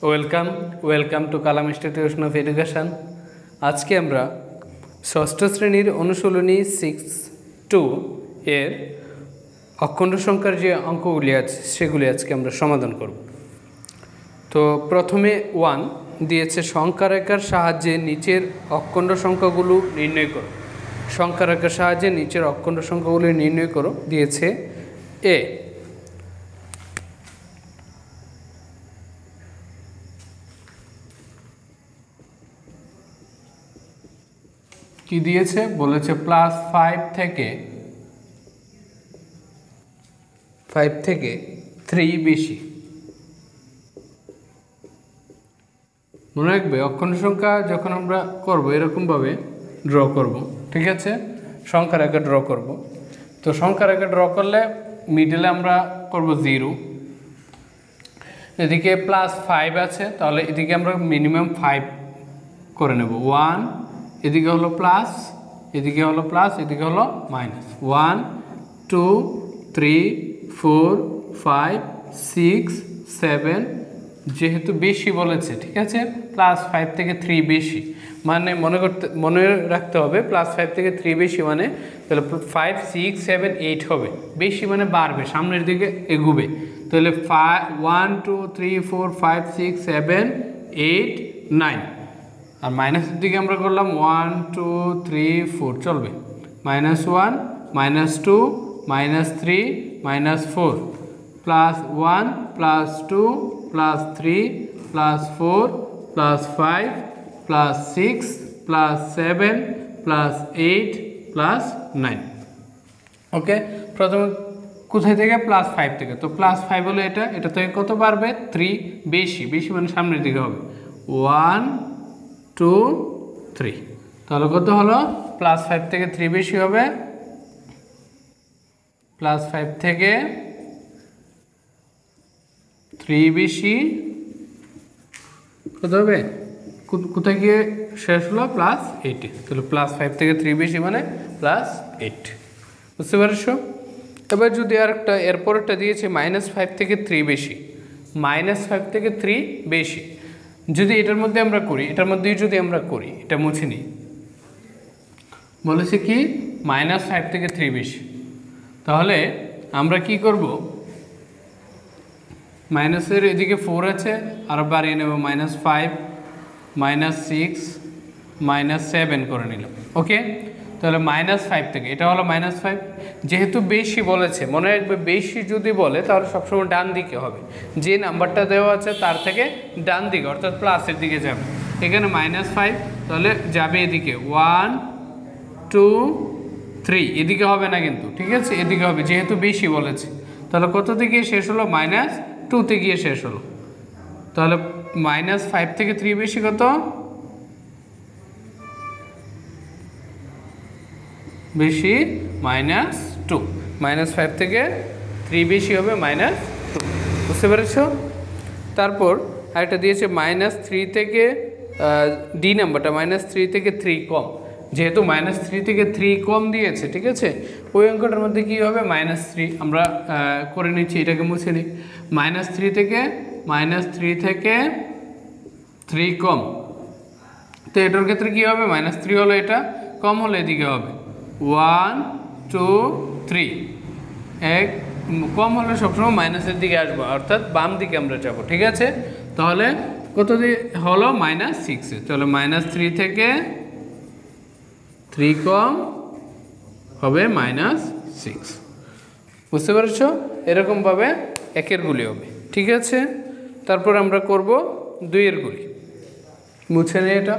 Welcome to Kalam institution of education. আজকে আমরা ষষ্ঠ শ্রেণীর অনুশীলনী 6.2 এর অখণ্ড সংখ্যার যে অঙ্কগুলি আছে সেগুলি আজকে আমরা সমাধান করব। তো প্রথমে 1 দিয়েছে সংখ্যা রেখার সাহায্যে নিচের অখণ্ড সংখ্যাগুলো নির্ণয় করো। সংখ্যা রেখার সাহায্যে নিচের অখণ্ড সংখ্যাগুলি নির্ণয় করো দিয়েছে এ। কি দিয়েছে বলেছে +5 থেকে 3 বেশি। মনে রাখবে অখণ্ড সংখ্যা যখন আমরা করব এরকমভাবে ড্র করব, ঠিক আছে? সংখ্যা রেখা ড্র করব। তো সংখ্যা রেখা ড্র করলে মিডলে আমরা করব 0, এদিকে +5 আছে, তাহলে এদিকে আমরা মিনিমাম 5 করে নেব। 1, এদিকে হলো প্লাস, এদিকে হলো প্লাস, এদিকে হলো মাইনাস। 1 2 3 4 5 6 7, যেহেতু বেশি বলেছে, ঠিক আছে? +5 থেকে 3 বেশি মানে মনে রাখতে হবে +5 থেকে 3 বেশি মানে তাহলে 5 6 7 8 হবে। বেশি মানে বাড়বে, সামনের দিকে এগুবে। তাহলে 1 2 3 4 5 6 7 8 9, আর মাইনাসের দিকে আমরা করলাম 1 2 3 4, চলবে। -1 -2 -3 -4 +1 +2 +3 +4 +5 +6 +7 +8 +9। ওকে, প্রথমে কোথায় থেকে? +5 থেকে। তো +5 হলো এটা থেকে কত বাড়বে? 3 বেশি মানে সামনের দিকে হবে। 1 2 3, তাহলে কত হলো? +5 থেকে 3 বেশি হবে, +5 থেকে 3 বেশি কত হবে? কোথায় গিয়ে শেষ হলো? +8। তাহলে +5 থেকে 3 বেশি মানে +8, বুঝতে পারছো? এবার যদি আরেকটা এরপরটা দিয়েছে -5 থেকে 3 বেশি, -5 থেকে 3 বেশি। যদি এটার মধ্যে আমরা করি, এটার মধ্যেই যদি আমরা করি, এটা মুছে নিই। বলেছে কি -5 থেকে 3 বেশি, তাহলে আমরা কি করব? মাইনাসের এদিকে 4 আছে, আর বাড়িয়ে নেব -5 -6 -7 করে নিলাম। ওকে, তাহলে -5 থেকে, এটা হলো -5। যেহেতু বেশি বলেছে, মনে রাখবে বেশি যদি বলে তাহলে সবসময় ডান দিকে হবে। যে নাম্বারটা দেওয়া আছে তার থেকে ডান দিকে, অর্থাৎ প্লাসের দিকে যাবে। এখানে -5, তাহলে যাবে এদিকে 1 2 3, এদিকে হবে না কিন্তু, ঠিক আছে? এদিকে হবে, যেহেতু বেশি বলেছে। তাহলে কত থেকে শেষ হলো? -2 তে গিয়ে শেষ হলো। তাহলে -5 থেকে 3 বেশি কত? বেশি -2। -5 থেকে 3 বেশি হবে -2, বুঝতে পেরেছ? তারপর আরেকটা দিয়েছে -3 থেকে ডি নাম্বারটা -3 থেকে 3 কম। যেহেতু -3 থেকে 3 কম দিয়েছে, ঠিক আছে? ওই অঙ্কটার মধ্যে কী হবে? -3 আমরা করে নিচ্ছি, এটাকে মুছে নিই। -3 থেকে 3 কম, তো এটার ক্ষেত্রে কী হবে? -3 হলো, এটা কম হলে এদিকে হবে 1 2 3, এক কম হলে সবসময় মাইনাসের দিকে আসবো, অর্থাৎ বাম দিকে আমরা যাব, ঠিক আছে? তাহলে কত দিয়ে হলো? -6। তাহলে -3 থেকে 3 কম হবে -6, বুঝতে পারছ? এরকমভাবে একের গুলি হবে, ঠিক আছে? তারপর আমরা করব 2 এর গুলি। মুছে নেই এটা।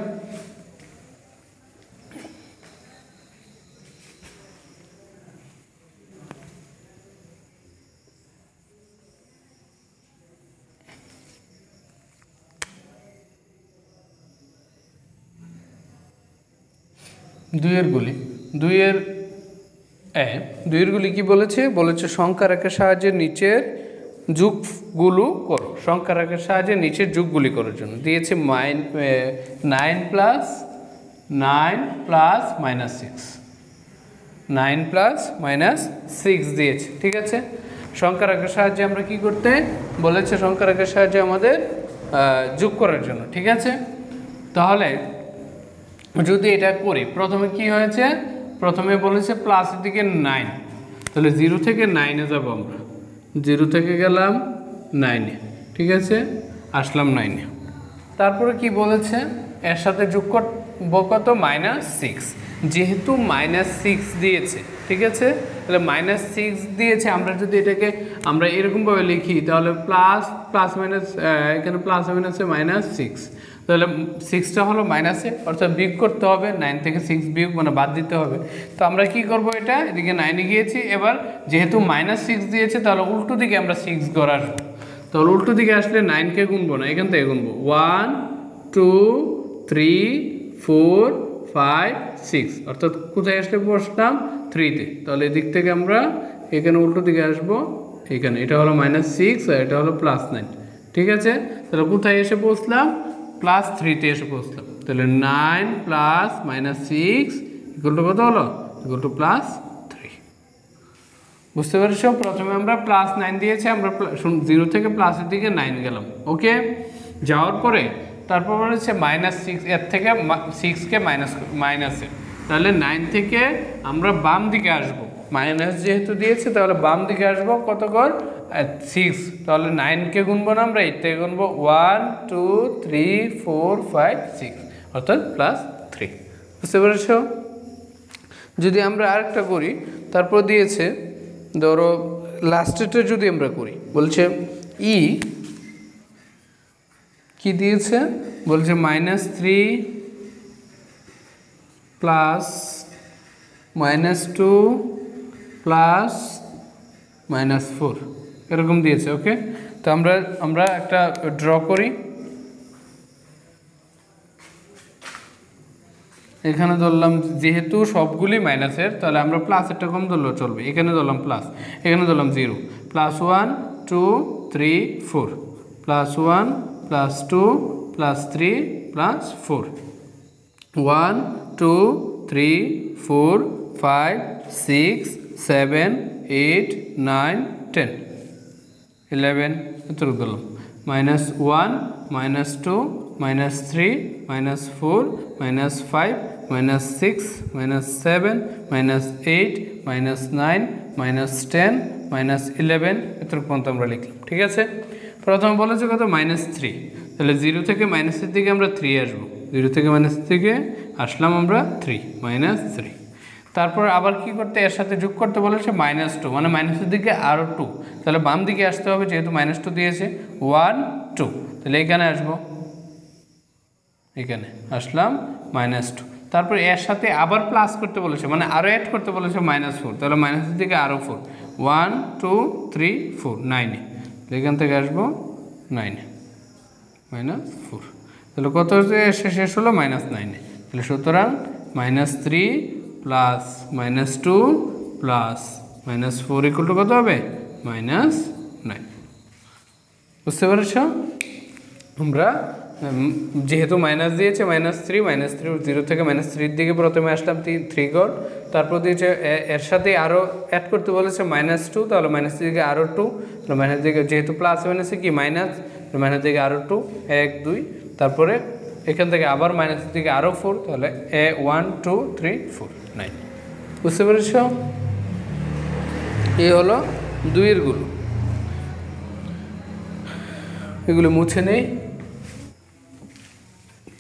দুইয়ের গুলি কি বলেছে? সংখ্যা রেখার সাহায্যে নিচের যোগগুলো করো। সংখ্যা রেখার সাহায্যে নিচের যোগগুলি করার জন্য দিয়েছে 9 প্লাস -6, 9 প্লাস -6 দিয়েছে, ঠিক আছে? সংখ্যা রেখার সাহায্যে আমরা কি করতে বলেছে? সংখ্যা রেখার সাহায্যে আমাদের যোগ করার জন্য, ঠিক আছে। তাহলে যদি এটা করি, প্রথমে কি হয়েছে, প্রথমে বলেছে প্লাসের দিকে 9, তাহলে 0 থেকে 9-এ যাব আমরা, 0 থেকে গেলাম 9-এ, ঠিক আছে, আসলাম 9-এ। তারপরে কি বলেছে, এর সাথে যোগ করব কত, -6, যেহেতু -6 দিয়েছে, ঠিক আছে, তাহলে -6 দিয়েছে, আমরা যদি এটাকে আমরা এরকমভাবে লিখি তাহলে প্লাস মাইনাস, এখানে প্লাস মাইনাসে -6, তাহলে 6টা হলো মাইনাসে, অর্থাৎ বিয়োগ করতে হবে, 9 থেকে 6 বিয়োগ মানে বাদ দিতে হবে। তো আমরা কি করব, এটা এদিকে 9-এ গিয়েছি, এবার যেহেতু -6 দিয়েছে তাহলে উল্টো দিকে আমরা 6 ঘর আসবো, তাহলে উল্টো দিকে আসলে 9কে গুনবো না, এখান থেকে গুনবো 1 2 3 4 5 6, অর্থাৎ কোথায় আসলে বসলাম, 3-তে, তাহলে এদিক থেকে আমরা এখানে উল্টো দিকে আসবো, এখানে এটা হলো -6 আর এটা হলো +9, ঠিক আছে। তাহলে কোথায় এসে পৌঁছলাম, +3-তে এসে পৌঁছলাম, তাহলে 9 প্লাস -6 ইকুয়াল টু কত হলো, ইকুয়াল টু +3। বুঝতে পেরেছো, প্রথমে আমরা +9 দিয়েছি, আমরা 0 থেকে প্লাসের দিকে 9 গেলাম, ওকে। যাওয়ার পরে তারপর বলেছে -6, এর থেকে 6কে মাইনাসে, তাহলে 9 থেকে আমরা বাম দিকে আসব, মাইনাস যেহেতু দিয়েছে তাহলে বাম দিকে আসবো, কত কর 6, তাহলে 9কে গুনবো না, আমরা 8 থেকে গুনবো 1 2 3 4 5 6, অর্থাৎ +3। বুঝতে পেরেছ। যদি আমরা আরেকটা করি, তারপর দিয়েছে ধরো লাস্টেরটা যদি আমরা করি, বলছে কি দিয়েছে, বলছে -3 প্লাস -2 প্লাস -4 এরকম দিয়েছে, ওকে। তো আমরা একটা ড্র করি, এখানে ধরলাম যেহেতু সবগুলি মাইনাসের, তাহলে আমরা প্লাসেরটা কম ধরলেও চলবে, এখানে ধরলাম প্লাস, এখানে ধরলাম 0, +1 2 3 4 +1 +2 +3 +4 1 2 3 4 5 6 7 8 9 10 11 এতটুকু ধরলাম, -1 -2 -3 -4 -5 -6 -7 -8 -9 -10 -11 এতটুকু পর্যন্ত আমরা লিখলাম, ঠিক আছে। প্রথমে বলেছে কত, -3, তাহলে 0 থেকে মাইনাসের দিকে আমরা 3 আসবো, 0 থেকে মাইনাসের দিকে আসলাম আমরা 3 -3। তারপর আবার কি করতে, এর সাথে যোগ করতে বলেছে -2, মানে মাইনাসের দিকে আরও 2, তাহলে বাম দিকে আসতে হবে, যেহেতু -2 দিয়েছে 1 2, তাহলে এখানে আসবো, এখানে আসলাম -2। তারপর এর সাথে আবার প্লাস করতে বলেছে, মানে আরও অ্যাড করতে বলেছে -4, তাহলে মাইনাসের দিকে আরও 4 1 2 3 4 9-এ, এখান থেকে আসবো 9-এ -4, তাহলে কত শেষ হলো -9-এ, তাহলে সুতরাং -3 প্লাস -2 প্লাস -4 ইকুয়াল টু কত হবে, -9। বুঝতে পেরেছ। আমরা যেহেতু মাইনাস দিয়েছে -3 0 থেকে -3-এর দিকে প্রথমে আসলাম 3 ঘর, তারপর দিয়েছে এর সাথে আরও অ্যাড করতে বলেছে -2, তাহলে -3 দিকে আরও 2, তাহলে মাইনাস দিকে যেহেতু প্লাস মাইনাসে কি মাইনাস, মাইনাস দিকে আরও 2 1 2, তারপরে এখান থেকে আবার মাইনাসের দিকে আরও 4, তাহলে 1 2 3 4 9। বুঝতে পেরেছ। এই হলো 2-এর গুলো, এগুলো মুছে নেই।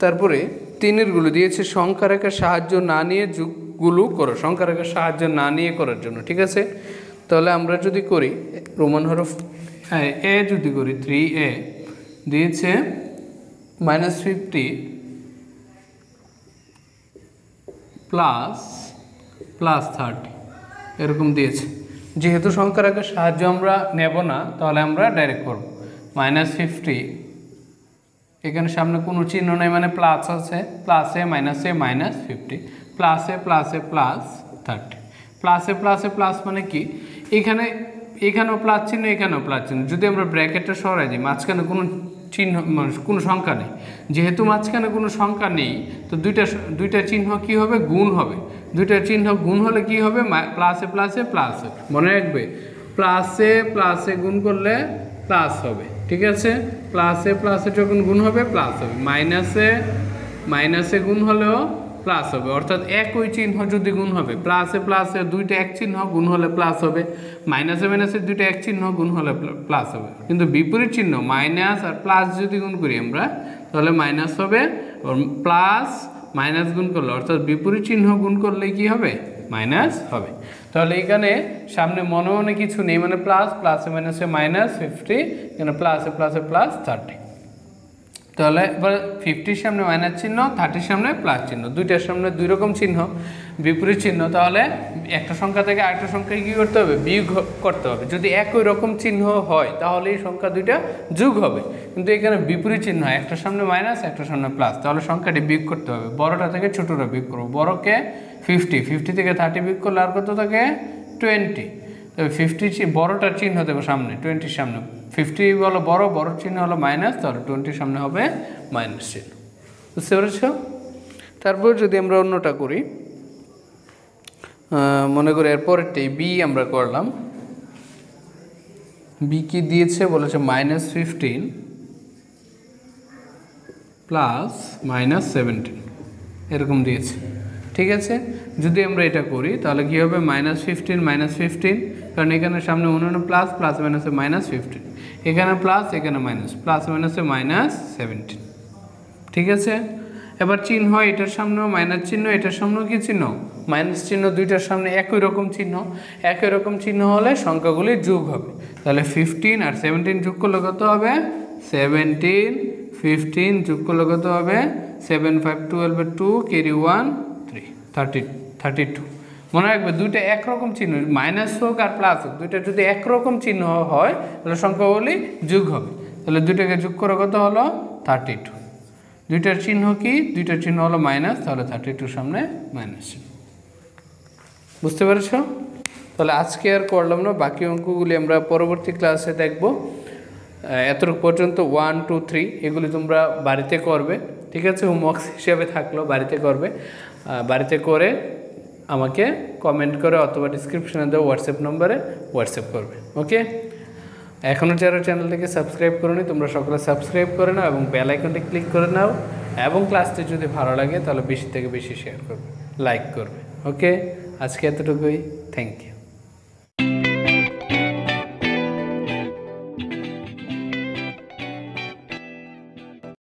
তারপরে 3-এর গুলো দিয়েছে সংখ্যা রেখার সাহায্য না নিয়ে যোগগুলো করো, সংখ্যা রেখার সাহায্য না নিয়ে করার জন্য, ঠিক আছে। তাহলে আমরা যদি করি রোমান হরফ এ যদি করি 3a দিয়েছে -50 প্লাস +30 এরকম দিয়েছে। যেহেতু সংখ্যা রেখার সাহায্য আমরা নেব না, তাহলে আমরা ডাইরেক্ট করব -50, এখানে সামনে কোনো চিহ্ন নেই, মানে প্লাস আছে, প্লাসে মাইনাসে -50 প্লাসে প্লাসে +30 প্লাসে প্লাসে প্লাস মানে কি, এখানেও প্লাস চিহ্ন, এখানেও প্লাস চিহ্ন, যদি আমরা ব্র্যাকেটটা সরাই দিই, মাঝখানে কোনো চিহ্ন মানে কোনো সংখ্যা নেই, যেহেতু মাঝখানে কোনো সংখ্যা নেই, তো দুইটা চিহ্ন কি হবে, গুণ হবে, দুইটা চিহ্ন গুণ হলে কি হবে, প্লাসে প্লাসে প্লাস হবে, মনে রাখবে প্লাসে প্লাসে গুণ করলে প্লাস হবে, ঠিক আছে, প্লাসে প্লাসে যখন গুণ হবে প্লাস হবে, মাইনাসে মাইনাসে গুণ হলেও প্লাস হবে, অর্থাৎ একই চিহ্ন যদি গুণ হবে, প্লাসে প্লাসে দুইটা এক চিহ্ন গুণ হলে প্লাস হবে, মাইনাসে মাইনাসে দুইটা এক চিহ্ন গুণ হলে প্লাস হবে। কিন্তু বিপরীত চিহ্ন মাইনাস আর প্লাস যদি গুণ করি আমরা তাহলে মাইনাস হবে, প্লাস মাইনাস গুণ করলে অর্থাৎ বিপরীত চিহ্ন গুণ করলে কি হবে, মাইনাস হবে। তাহলে এখানে সামনে মনে মনে কিছু নেই, মানে প্লাস প্লাসে মাইনাসে মাইনাস 50, এখানে প্লাসে প্লাসে প্লাস 30। তাহলে এবার 50-র সামনে মাইনাস চিহ্ন, 30-র সামনে প্লাস চিহ্ন, দুইটার সামনে দুই রকম চিহ্ন বিপরীত চিহ্ন। তাহলে একটা সংখ্যা থেকে আরেকটা সংখ্যায় কী করতে হবে, বিয়োগ করতে হবে। যদি একই রকম চিহ্ন হয় তাহলে এই সংখ্যা দুইটা যোগ হবে, কিন্তু এখানে বিপরীত চিহ্ন হয়, একটার সামনে মাইনাস একটার সামনে প্লাস, তাহলে সংখ্যাটি বিয়োগ করতে হবে। বড়টা থেকে ছোটোটা বিয়োগ করবো, বড়কে 50 থেকে 30 বিয়োগ করলে আর কত থাকে 20। তবে 50 বড়টার চিহ্ন দেবো সামনে, 20-র সামনে, 50 হলো বড়, বড় চিহ্ন হলো মাইনাস, তাহলে 20-র সামনে হবে মাইনাস চিহ্ন। বুঝতে পেরেছ? তারপর যদি আমরা অন্যটা করি, মনে করি এরপরেরটাই বি আমরা করলাম। বি কি দিয়েছে বলেছে -15 প্লাস -17 এরকম দিয়েছে। ঠিক আছে, যদি আমরা এটা করি তাহলে কী হবে, -15 কারণ এখানে সামনে অন্য প্লাস, প্লাস মাইনাসে -15, এখানে প্লাস এখানে মাইনাস, প্লাস মাইনাসে -17। ঠিক আছে, এবার চিহ্ন এটার সামনেও মাইনাস চিহ্ন, এটার সামনেও কি চিহ্ন, মাইনাস চিহ্ন, দুইটার সামনে একই রকম চিহ্ন, একই রকম চিহ্ন হলে সংখ্যাগুলি যোগ হবে। তাহলে 15 আর 17 যোগ করলে কত হবে, 17, 15 যোগ করলে কত হবে, 7, 5, 12, 2 carry 1, 3, 32। মনে রাখবে দুইটা একরকম চিহ্ন, মাইনাস হোক আর প্লাস হোক, দুইটা যদি একরকম চিহ্ন হয় তাহলে সংখ্যাগুলি যোগ হবে। তাহলে দুইটাকে যোগ করে কত হলো 32। দুইটার চিহ্ন কি, দুইটার চিহ্ন হলো মাইনাস, তাহলে 32 সামনে মাইনাস চিহ্ন। বুঝতে পেরেছ? তাহলে আজকে আর করলাম না, বাকি অঙ্কগুলি আমরা পরবর্তী ক্লাসে দেখব। এতটুকু পর্যন্ত 1, 2, 3 এগুলি তোমরা বাড়িতে করবে। ঠিক আছে, হোমওয়ার্ক হিসেবে থাকলো, বাড়িতে করবে। বাড়িতে করে আমাকে কমেন্ট করে অথবা ডিসক্রিপশনে দেওয়া হোয়াটসঅ্যাপ নম্বরে হোয়াটসঅ্যাপ করবে। ওকে, এখনও যারা চ্যানেলটিকে সাবস্ক্রাইব করোনি তোমরা সকলে সাবস্ক্রাইব করে নাও এবং বেল আইকনটি ক্লিক করে নাও, এবং ক্লাসটি যদি ভালো লাগে তাহলে বেশি থেকে বেশি শেয়ার করবে, লাইক করবে। ওকে, আজকে এতটুকুই, থ্যাংক ইউ।